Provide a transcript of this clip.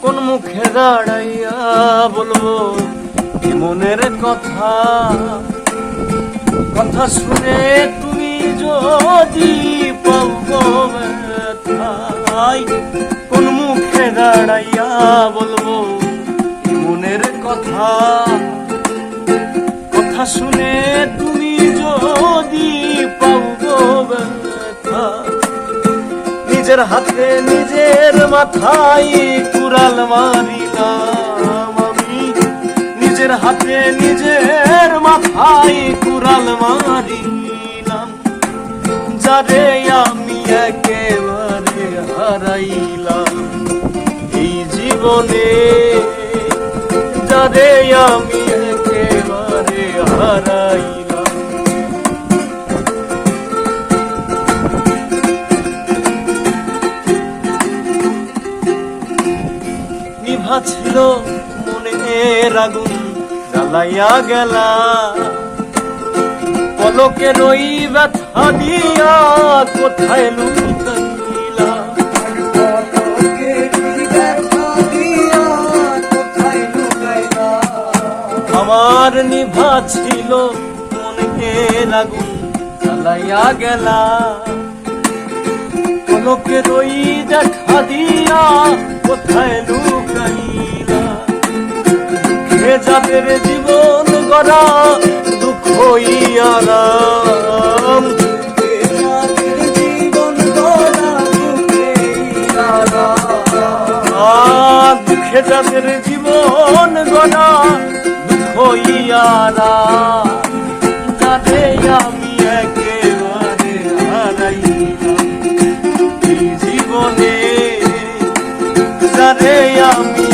কোন মুখে দাঁড়াইয়া বলবো মনের কথা, কথা শুনে তুমি যদি পাবো ব্যথায়। কোন মুখে দাঁড়াইয়া বলবো মনের কথা, কথা শুনে তুমি যদি পাবো ব্যথা। নিজের হাতে নিজের মাথায় কুড়াল মারিলাম আমি, নিজের হাতে নিজের মাথায় কুড়াল মারিলাম। যারে আমি একেবারে হারাইলাম এই জীবনে, যারে আমি একেবারে হারাইলাম। নিভা ছিল মনের আগুন জ্বালাইয়া গেলা, পলকের ওই ব্যথা দিয়া কোথায় লুকাইলা। আমার নিভা ছিল মনের আগুন জ্বালাইয়া গেলা, পলকের ওই দেখা দিয়া কোথায় লুকাইলা। দুঃখে যাদের জীবন গড়া দুঃখ আরাম, দুঃখে যাদের জীবন গড়া দুঃখ আরাম। যারে আমি একেবারে হারাইলাম এই জীবনে, যারে আমি